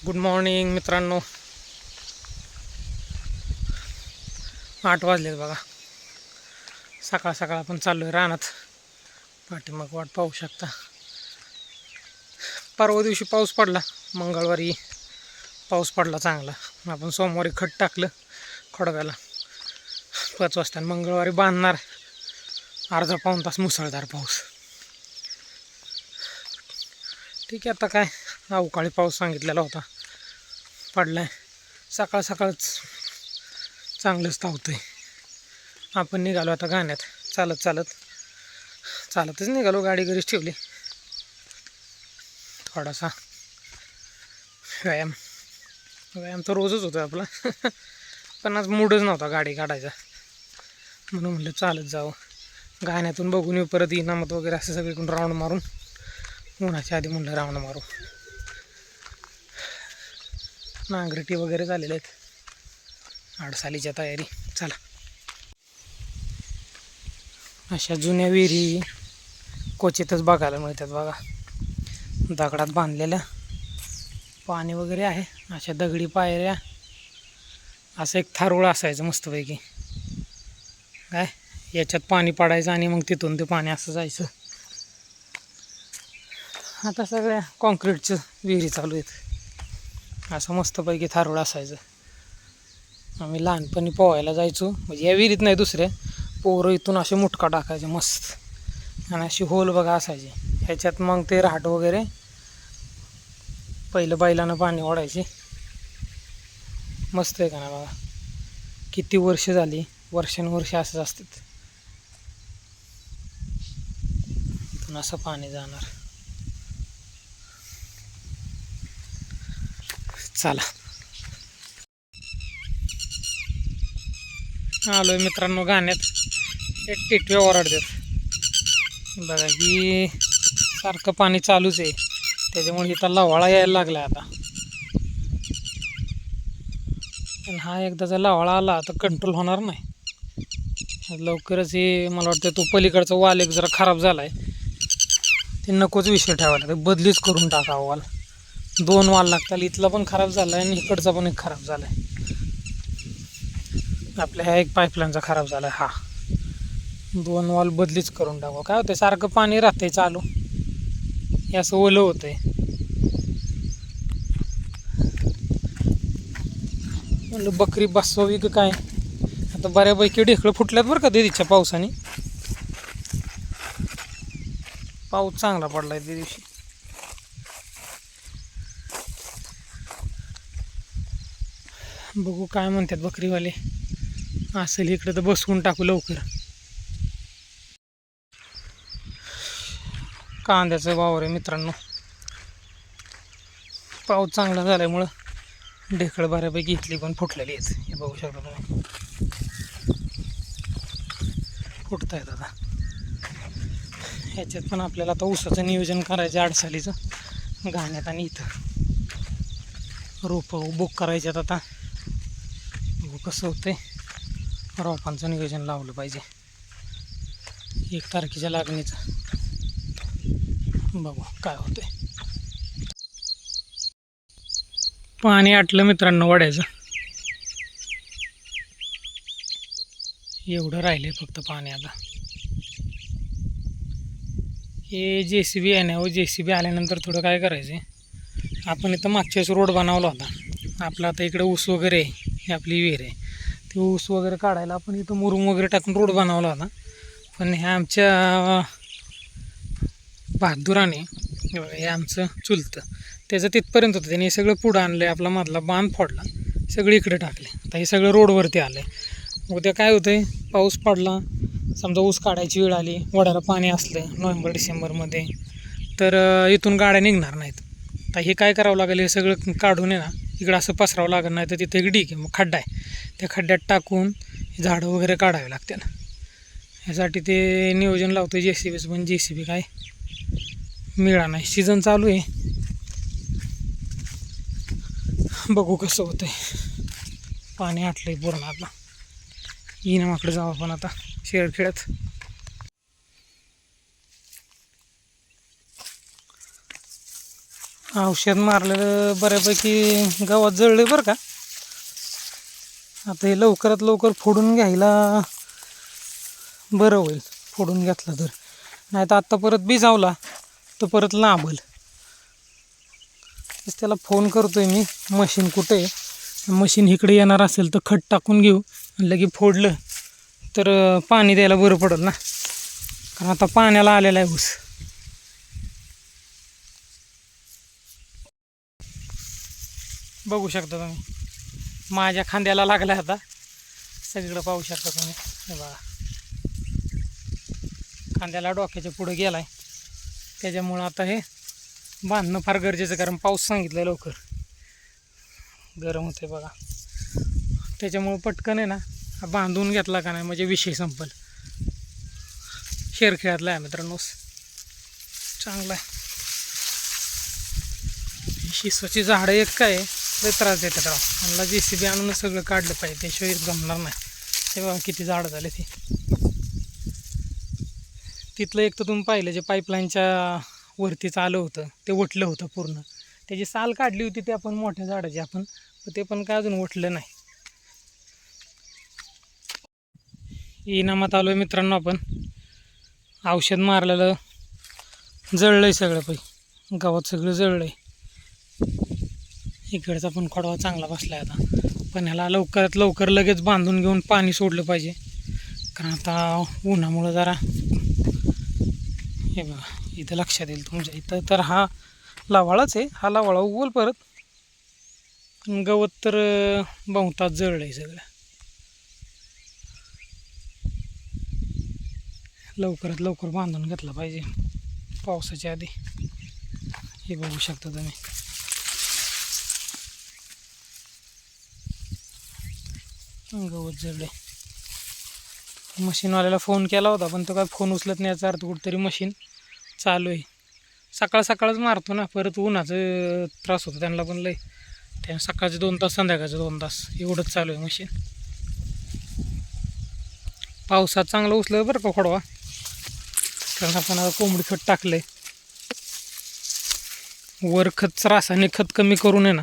Good morning मित्रांनो. 8 वाजलेत बघा. सकाळ सकाळ आपण चाललो आहे रानात. पाठीमाग वाट पाहू शकता. परवा दिवशी पाऊस पडला, मंगळवारी पाऊस पडला चांगला. आपण सोमवारी खत टाकलं खोडव्याला 5 वाजता. मंगळवारी बांधणार अर्धा पाऊण तास मुसळधार पाऊस. ठीक आहे, आता काय अवकाळी पाऊस सांगितलेला होता, पडलाय. सकाळ सकाळच चांगलंच धावतंय. आपण निघालो आता गाण्यात. चालतच निघालो. गाडी घरीच ठेवली. थोडासा व्यायाम तर रोजच होतो आपला. पण आज मूडच नव्हता गाडी काढायचा, म्हणून म्हटलं चालत जावं. गाण्यातून बघून येऊ, परत इनामत वगैरे असं सगळीकडून राऊंड मारून. उन्हाच्या आधी म्हटलं राऊंड मारू. नांगरटी वगैरे झालेले आहेत, आडसालीच्या तयारी. चला. अशा जुन्या विहिरी क्वचितच बघायला मिळतात बघा. दगडात बांधलेल्या, पाणी वगैरे आहे. अशा दगडी पायऱ्या, असं एक थारोळ असायचं मस्तपैकी. काय याच्यात पाणी पडायचं आणि मग तिथून ते पाणी असं जायचं. आता सगळ्या कॉन्क्रीटचं विहिरी चालू आहेत. असं मस्तपैकी थारोळ असायचं. आम्ही लहानपणी पोहायला जायचो, म्हणजे या विहिरीत नाही, दुसऱ्या पोरं इथून असे मुटका टाकायचे मस्त. आणि अशी होल बघा असायची. ह्याच्यात मग ते रहाट वगैरे पहिलं बैलानं पाणी ओढायचे. मस्त आहे का ना बघा. किती वर्ष झाली, वर्षानुवर्ष असंच असतात. इथून असं पाणी जाणार. चला, आलोय मित्रांनो गाण्यात. एक टिटवे ओरडतात बघा. ही सारखं पाणी चालूच आहे, त्याच्यामुळे इथं लवाळा यायला लागला आता. पण हा एकदा जर लवाळा आला तर कंट्रोल होणार नाही लवकरच. हे मला वाटतं तो पलीकडचा वाल एक जरा खराब झाला आहे, ते नकोच विषय ठेवायला. ते बदलीच करून टाकावं वाल. 2 वाल लागतात. इथला पण खराब झाला आहे आणि इकडचा पण एक खराब झाला आहे. आपल्या ह्या एक पाईपलाईनचा खराब झाला आहे. हा 2 वाल बदलीच करून टाकावं. काय होतं, सारखं पाणी राहतंय चालू, हे असं ओलं होतंय. म्हणलं बकरी बसवावी की काय. आता बऱ्यापैकी ढेकळं फुटल्यात बरं का दिदीच्या पावसाने. पाऊस चांगला पडलाय त्या दिवशी. बघू काय म्हणतात बकरीवाले. असेल इकडे तर बसवून टाकू लवकर. कांद्याचं वावर आहे मित्रांनो. पाऊस चांगला झाल्यामुळं ढेकळं बऱ्यापैकी इथली पण फुटलेली आहेत. हे बघू शकता तुम्ही, फुटत आहेत आता. ह्याच्यात पण आपल्याला आता ऊसाचं नियोजन करायचं, आडसालीचं गाण्यात. आणि इथं रोपं बुक करायच्यात आता. बघू कसं होतंय. रोपांचं नियोजन लावलं पाहिजे 1 तारखेच्या लागणीचं. बघू काय होतंय. पाणी आटलं मित्रांनो वड्याचं. एवढं राहिले फक्त पाणी आता. हे JCB आहे ना. JCB आल्यानंतर थोडं काय करायचं आहे, आपण इथं मागच्या वेळेस रोड बनवला होता आपला. आता इकडे ऊस वगैरे आहे, ही आपली विहीर आहे. ते ऊस वगैरे काढायला आपण इथं मुरुम वगैरे टाकून रोड बनवला होता. पण ह्या आमच्या बहादुराने, हे आमचं चुलतं, त्याचं तिथपर्यंत होतं. त्याने हे सगळं पुढं आणलं आहे. आपला मधला बांध फोडला, सगळं इकडे टाकले. आता हे सगळं रोडवरती आलं आहे. उद्या काय होतं आहे, पाऊस पडला, समजा ऊस काढायची वेळ आली, वड्याला पाणी असलं नोव्हेंबर डिसेंबरमध्ये, तर इथून गाड्या निघणार नाहीत. आता हे काय करावं लागेल, हे सगळं काढून आहे ना इकडं असं पसरावं लागत. नाही तर तिथे एक ढीक आहे, मग खड्डा आहे, त्या खड्ड्यात टाकून झाडं वगैरे काढावी लागतील. ह्यासाठी ते नियोजन लावतं JCBचं. पण JCB काय मिळा नाही. सीझन चालू आहे, बघू कसं होतं आहे. पाणी आटलं आहे पूर्ण आता. इनामाकडे जाऊ आपण आता शेळखेड्यात. औषध मारलेलं बऱ्यापैकी गावात जळले बरं का. आता हे लवकरात लवकर फोडून घ्यायला बरं होईल, फोडून घेतलं तर. नाही तर आत्ता परत बिजावला तर परत लांबल. त्याला फोन करतोय मी, मशीन कुठे आहे. मशीन इकडे येणार असेल तर खत टाकून घेऊ, लगे फोडलं तर पाणी द्यायला बरं पडेल ना, कारण आता पाण्याला आलेला आहे ऊस. बघू शकता तुम्ही, माझ्या खांद्याला लागला आता. सगळीकडं पाहू शकता तुम्ही, हे बघा खांद्याला डोक्याच्या पुढे गेलाय. त्याच्यामुळं आता हे बांधणं फार गरजेचं, कारण पाऊस सांगितलं लवकर. गरम होते बघा, त्याच्यामुळं पटकन आहे ना बांधून घेतला का नाही म्हणजे विषय संपल. शेरखेळातला आहे मित्रांनो, चांगला आहे. शिसवाची झाडं एक काय लय त्रास देतात राव. मला JCB आणून सगळं काढलं पाहिजे, त्याशिवाय जमणार नाही. हे बघा किती झाडं झाले ते. तिथलं एक तर तुम्ही पाहिलं जे पाईपलाईनच्या वरतीच आलं होतं ते उठलं होतं पूर्ण. त्याची साल काढली होती ते आपण मोठ्या झाडाची आपण, ते पण काय अजून उठलं नाही. इनामात आलो आहे मित्रांनो आपण. औषध मारलेलं जळलं आहे सगळं, पाहिजे गावात सगळं जळलं आहे. इकडचा पण खोडवा चांगला बसला आहे आता, पण ह्याला लवकरात लवकर लगेच बांधून घेऊन पाणी सोडलं पाहिजे, कारण आता उन्हामुळं जरा. हे बघा इथं लक्षात येईल तुमच्या इथं, तर हा लावाळाच आहे, हा लावाळा उगवल परत. पण गवत तर बहुतांश जळलं आहे सगळं. लवकरात लवकर बांधून घेतलं पाहिजे पावसाच्या आधी. हे बघू शकता तुम्ही, गवत जळले. मशीनवाल्याला फोन केला होता पण तो काय फोन उचलत नाही, याचा अर्थ कुठंतरी मशीन चालू आहे. सकाळ सकाळच मारतो ना, परत उन्हाचं त्रास होतो त्यांना पण लय. त्या सकाळचे 2 तास संध्याकाळचे 2 तास एवढंच चालू आहे मशीन. पावसात चांगलं उचलं बरं का खोडवा, कारण आपण आता कोंबडी खत टाकलंय. वर खत रासायनिक खत कमी करून आहे ना,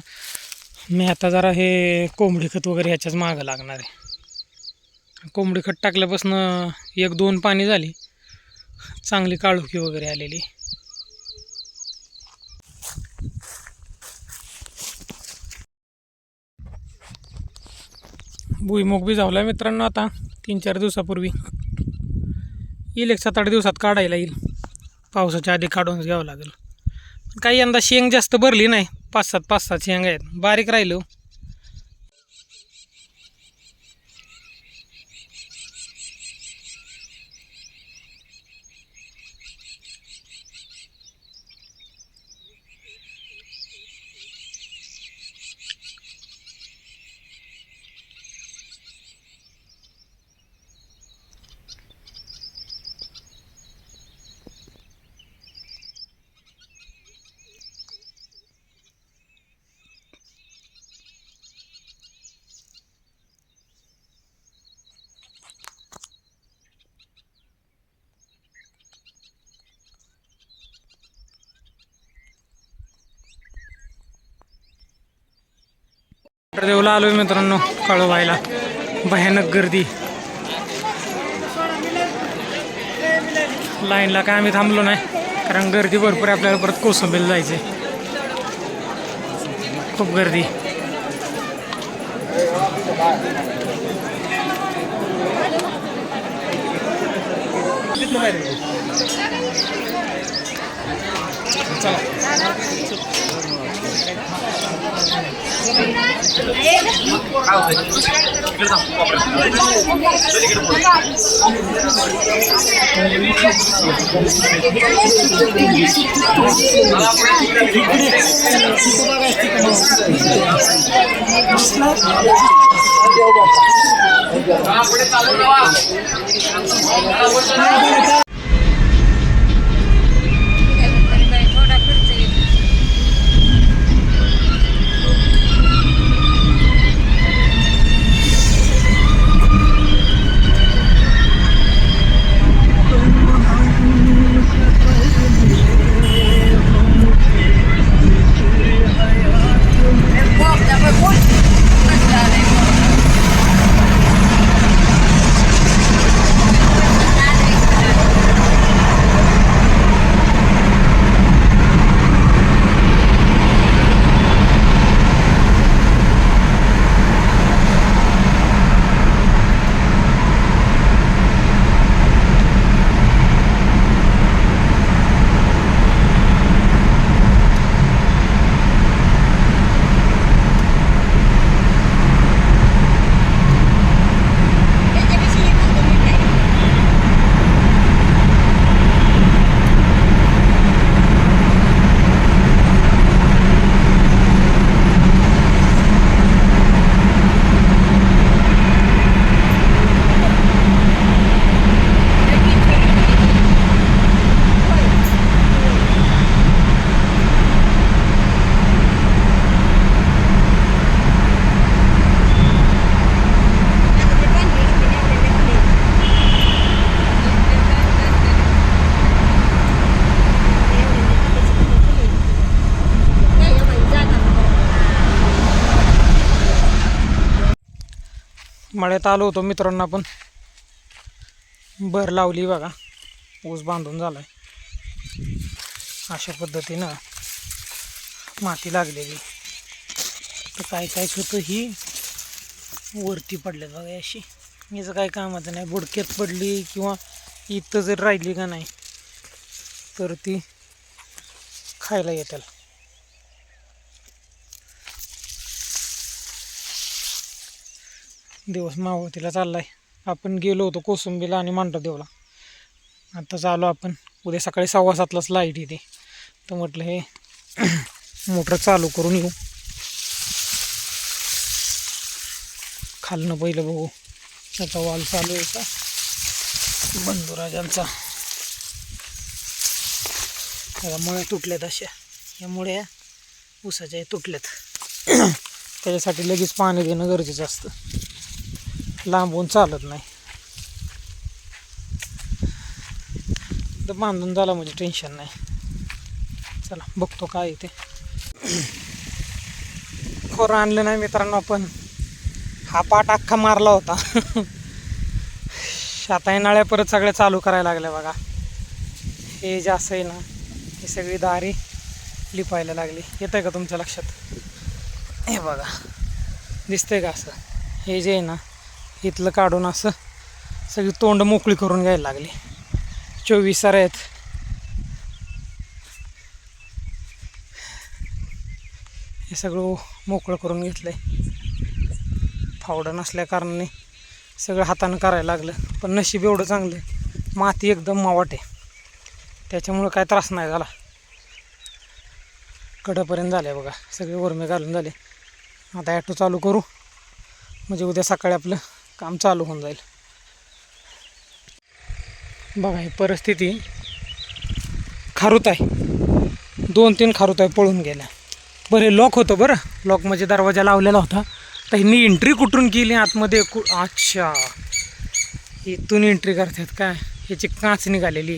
मी आता जरा हे कोंबडी खत वगैरे ह्याच्याच मागं लागणार आहे. कोंबडी खत टाकल्यापासून 1-2 पाणी झाली, चांगली काळुकी वगैरे आलेली. भुईमुग बी झाला आहे मित्रांनो, आता 3-4 दिवसापूर्वी येईल. 1-7-8 दिवसात काढायला येईल, पावसाच्या आधी काढूनच घ्यावं लागेल. काही यंदा शेंग जास्त भरली नाही, 5-7 शेंग आहेत, बारीक राहिलो. देवला आलो आहे मित्रांनो, काळूबाईला. भयानक गर्दी, लाईनला काय आम्ही थांबलो नाही, कारण गर्दी भरपूर आहे. आपल्याला परत कोसंबीला जायचं आहे, खूप गर्दी. मळ्यात आलो होतो मित्रांनो आपण. भर लावली बघा, ऊस बांधून झालाय. अशा पद्धतीनं माती लागलेली. तर काय काय होतं ही वरती पडले बघा अशी. याचं काय कामाचं नाही. बुडक्यात पडली किंवा इथं जर राहिली का नाही तर ती खायला येतील. दिवस मावतीला चाललाय. आपण गेलो होतो कोसंबीला आणि मांडरदेवला. आता चालू आपण. उद्या सकाळी 6:15लाच लाईट येते. तर म्हटलं हे मोटर चालू करून येऊ. खालनं पहिलं बघू त्याचा वाल चालू आहे का बंधुराजांचा. त्याला मुळ्या तुटल्यात अशा. या मुळ्या ऊसाच्या तुटल्यात. त्याच्यासाठी लगेच पाणी देणं गरजेचं असतं. लांबून चालत नाही. तर बांधून झाला म्हणजे टेन्शन नाही. चला बघतो काय ते. खोरं आणलं नाही मित्रांनो आपण. हा पाट अख्खा मारला होता. शाताई नाळ्या परत सगळ्या चालू करायला लागल्या बघा. हे जे असं आहे ना, ही सगळी दारी लिपायला लागली. येतं का तुमच्या लक्षात? हे बघा दिसतंय का असं. हे जे आहे ना इथलं काढून असं सगळी तोंड मोकळी करून घ्यायला लागली. 24 सारे आहेत. हे सगळं मोकळं करून घेतलंय. फावडं नसल्या कारणाने सगळं हातानं करायला लागलं. पण नशीब एवढं चांगलं, माती एकदम मावाट आहे. त्याच्यामुळं काय त्रास नाही झाला. कडेपर्यंत झाले बघा, सगळे वरमे घालून झाले. आता ॲटो चालू करू म्हणजे उद्या सकाळी आपलं काम चालू होऊन जाईल. बघा ही परिस्थिती. खारुताई 2-3 खारुताई पळून गेल्या. बरं लॉक होतं. बरं लॉक म्हणजे दरवाजा लावलेला होता. तर ह्यांनी एंट्री कुठून केली आतमध्ये? अच्छा, इथून एंट्री करतात काय? ह्याची काच निघालेली.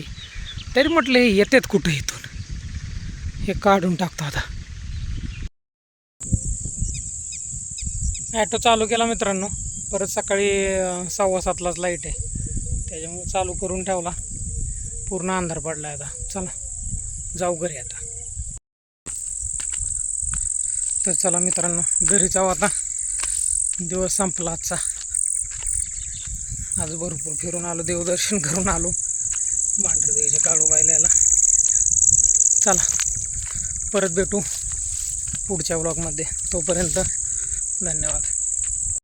तरी म्हटलं हे येतात कुठं इथून. हे काढून टाकतो आता. ॲटो चालू केला मित्रांनो. परत सकाळी 6:15लाच लाईट आहे. त्याच्यामुळे चालू करून ठेवला. पूर्ण अंधार पडला आता. चला जाऊ घरी आता. तर चला मित्रांनो घरी जाऊ आता. दिवस संपला आजचा. आज भरपूर फिरून आलो, देवदर्शन करून आलो मांढरदेवीच्या काळूबाईला. चला परत भेटू पुढच्या ब्लॉगमध्ये. तोपर्यंत धन्यवाद.